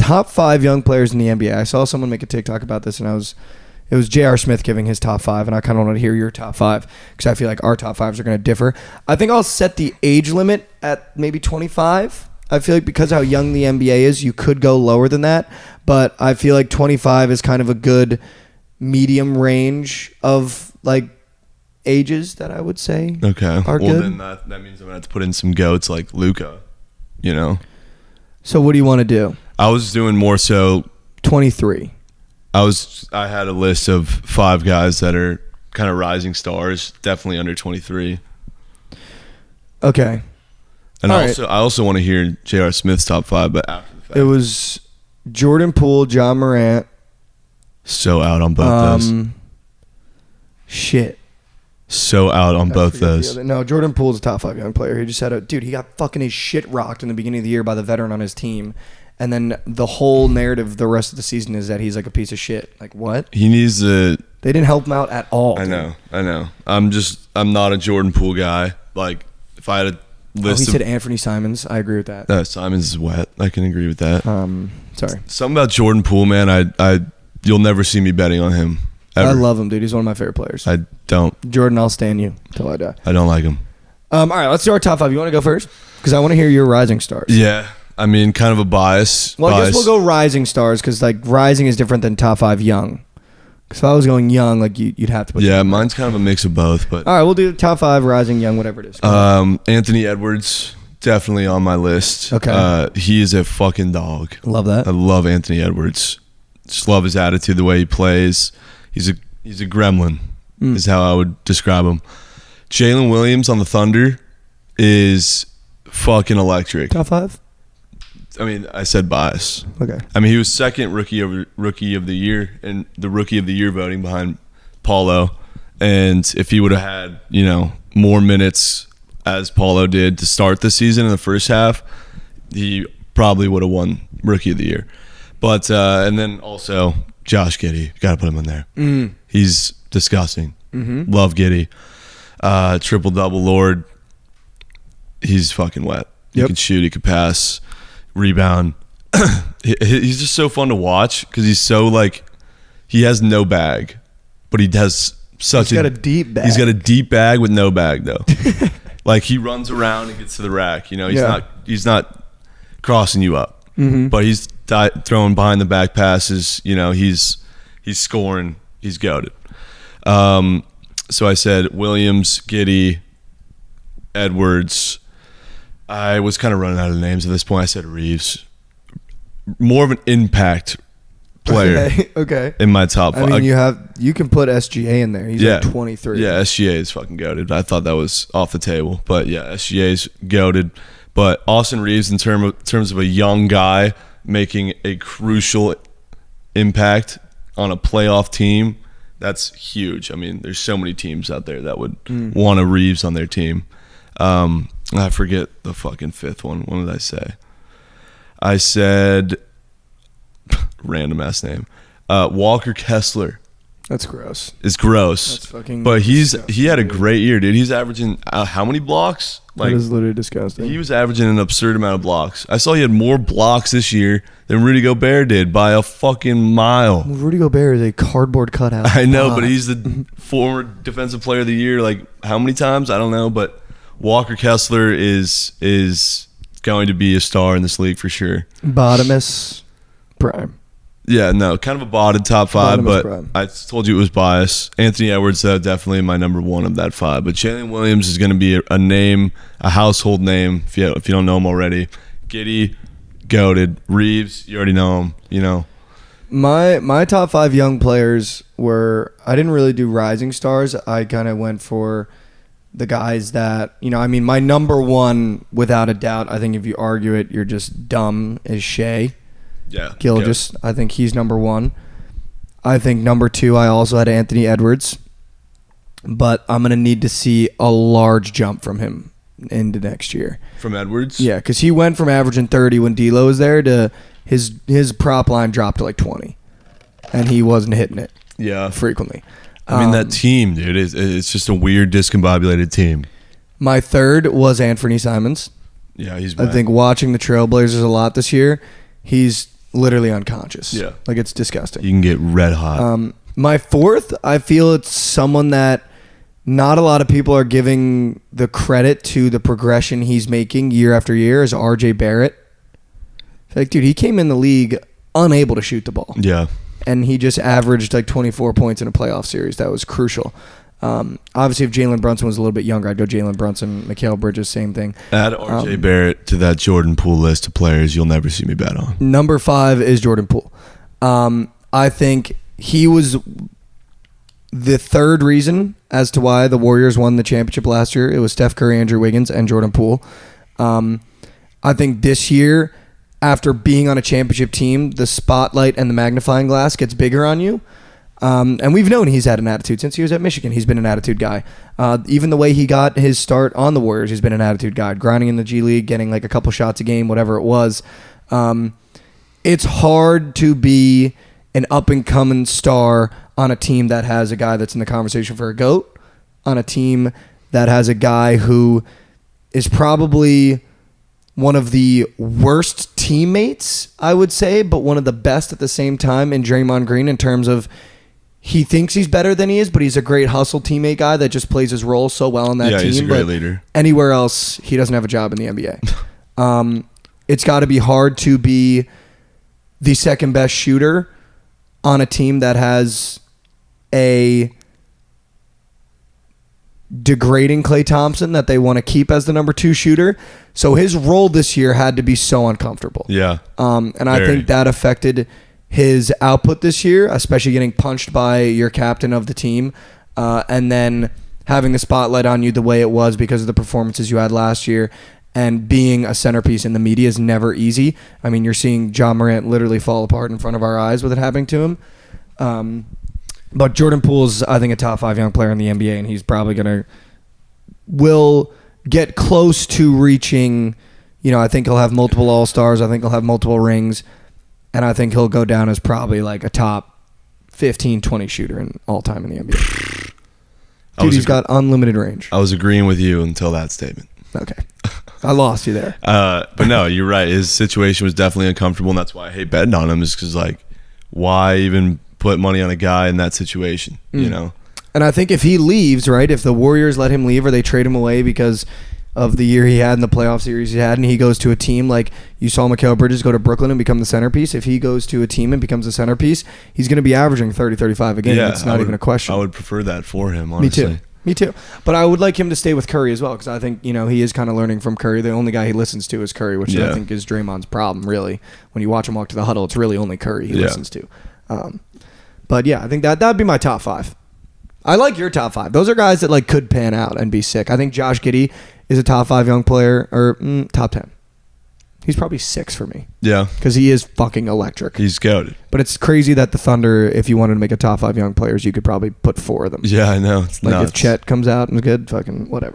top 5 young players in the NBA. I saw someone make a TikTok about this, and it was J.R. Smith giving his top 5, and I kind of want to hear your top 5 because I feel like our top 5s are going to differ. I think I'll set the age limit at maybe 25. I feel like because of how young the NBA is, you could go lower than that, but I feel like 25 is kind of a good medium range of like ages that I would say are good. Then that means I'm going to have to put in some goats like Luka, you know? So what do you want to do? I was doing more so 23. I had a list of 5 guys that are kind of rising stars, definitely under 23. Okay. And I also want to hear J.R. Smith's top 5, but after the fact. It was Jordan Poole, John Morant. So out on both those. Shit. So out on both those. No, Jordan Poole's a top 5 young player. He just had he got fucking his shit rocked in the beginning of the year by the veteran on his team. And then the whole narrative the rest of the season is that he's like a piece of shit. Like, what? He needs to... They didn't help him out at all. I know. I'm not a Jordan Poole guy. Like, if I had a list he said Anthony Simons. I agree with that. No, Simons is wet. I can agree with that. Sorry. Something about Jordan Poole, man. You'll never see me betting on him. Ever. I love him, dude. He's one of my favorite players. I don't. Jordan, I'll stand you till I die. I don't like him. All right, let's do our top 5. You want to go first? Because I want to hear your rising stars. Yeah. I mean, kind of a bias. Well, I guess we'll go rising stars because like rising is different than top 5 young. Because if I was going young, like you'd have to put. Yeah, mine's kind of a mix of both. But all right, we'll do top 5 rising, young, whatever it is. Anthony Edwards, definitely on my list. Okay. He is a fucking dog. Love that. I love Anthony Edwards. Just love his attitude, the way he plays. He's a gremlin, is how I would describe him. Jalen Williams on the Thunder is fucking electric. Top 5? I mean, I said bias. Okay. I mean, he was second rookie of the year in the rookie of the year voting behind Paulo. And if he would have had, more minutes as Paulo did to start the season in the first half, he probably would have won rookie of the year. But and then also Josh Giddey, got to put him in there. He's disgusting. Love Giddey. Triple double Lord. He's fucking wet. He can shoot. He could pass. Rebound. He's just so fun to watch because he's so he has no bag, but he has he's got a deep bag. He's got a deep bag with no bag though. He runs around and gets to the rack. He's not crossing you up, but he's throwing behind the back passes. He's scoring. He's goated. So I said Williams, Giddey, Edwards. I was kind of running out of names at this point. I said Reeves. More of an impact player. Okay. In my top 5. I mean, you can put SGA in there. He's at 23. Yeah, SGA is fucking goated. I thought that was off the table. But yeah, SGA is goated. But Austin Reeves, in terms of a young guy making a crucial impact on a playoff team, that's huge. I mean, there's so many teams out there that would want a Reeves on their team. I forget the fucking 5th one. What did I say? I said random ass name. Walker Kessler. That's gross. It's gross. That's fucking. But he had a great year, dude. He's averaging how many blocks? That is literally disgusting. He was averaging an absurd amount of blocks. I saw he had more blocks this year than Rudy Gobert did by a fucking mile. Well, Rudy Gobert is a cardboard cutout. I know, but he's the former defensive player of the year. How many times? I don't know, but Walker Kessler is going to be a star in this league for sure. Bottomless prime. Yeah, no, kind of a botted top 5, Bottomless but prime. I told you it was bias. Anthony Edwards, definitely my number 1 of that 5. But Jalen Williams is going to be a name, a household name, if you don't know him already. Giddey, goated. Reeves, you already know him, My top 5 young players were, I didn't really do rising stars. I kind of went for the guys that, my number 1, without a doubt, I think if you argue it, you're just dumb, is Shea. Yeah. Gilgeous. I think he's number 1. I think number 2, I also had Anthony Edwards. But I'm going to need to see a large jump from him into next year. From Edwards? Yeah, because he went from averaging 30 when D'Lo was there to his prop line dropped to 20. And he wasn't hitting it frequently. I mean, that team, dude, it's just a weird, discombobulated team. My 3rd was Anthony Simons. Yeah, he's I think watching the Trailblazers a lot this year, he's literally unconscious. Yeah. Like, it's disgusting. You can get red hot. My fourth, I feel it's someone that not a lot of people are giving the credit to the progression he's making year after year, is RJ Barrett. Like, dude, he came in the league unable to shoot the ball. Yeah. And he just averaged like 24 points in a playoff series. That was crucial. Obviously, if Jalen Brunson was a little bit younger, I'd go Jalen Brunson. Mikal Bridges, same thing. Add RJ Barrett to that Jordan Poole list of players you'll never see me bet on. Number 5 is Jordan Poole. I think he was the third reason as to why the Warriors won the championship last year. It was Steph Curry, Andrew Wiggins, and Jordan Poole. I think this year, after being on a championship team, the spotlight and the magnifying glass gets bigger on you. And we've known he's had an attitude since he was at Michigan. He's been an attitude guy. Even the way he got his start on the Warriors, he's been an attitude guy. Grinding in the G League, getting like a couple shots a game, whatever it was. It's hard to be an up-and-coming star on a team that has a guy that's in the conversation for a GOAT, on a team that has a guy who is probably one of the worst teammates, I would say, but one of the best at the same time in Draymond Green, in terms of he thinks he's better than he is, but he's a great hustle teammate guy that just plays his role so well on that team. Yeah, he's a great but leader. Anywhere else, he doesn't have a job in the NBA. It's got to be hard to be the second best shooter on a team that has a degrading Klay Thompson that they want to keep as the number 2 shooter. So his role this year had to be so uncomfortable. Yeah. And I think that affected his output this year, especially getting punched by your captain of the team, and then having the spotlight on you the way it was because of the performances you had last year. And being a centerpiece in the media is never easy. I mean, you're seeing John Morant literally fall apart in front of our eyes with it happening to him. But Jordan Poole's, I think, a top 5 young player in the NBA, and he's probably will get close to reaching, I think he'll have multiple All-Stars. I think he'll have multiple rings. And I think he'll go down as probably like a top 15, 20 shooter in all time in the NBA. Dude, he's got unlimited range. I was agreeing with you until that statement. Okay. I lost you there. But no, you're right. His situation was definitely uncomfortable, and that's why I hate betting on him, is because, like, why even put money on a guy in that situation, you know? And I think if he leaves, right, if the Warriors let him leave or they trade him away because of the year he had in the playoff series he had, and he goes to a team like you saw Mikal Bridges go to Brooklyn and become the centerpiece. If he goes to a team and becomes the centerpiece, he's going to be averaging 30, 35 a game. Yeah, it's not even a question. I would prefer that for him, honestly. Me too. But I would like him to stay with Curry as well, because I think, he is kind of learning from Curry. The only guy he listens to is Curry, which I think is Draymond's problem, really. When you watch him walk to the huddle, it's really only Curry he listens to. But yeah, I think that'd be my top 5. I like your top 5. Those are guys that like could pan out and be sick. I think Josh Giddey is a top 5 young player, or top 10. He's probably 6 for me. Yeah. Because he is fucking electric. He's scouted. But it's crazy that the Thunder, if you wanted to make a top 5 young players, you could probably put 4 of them. Yeah, I know. It's like nuts. if Chet comes out and is good, fucking whatever.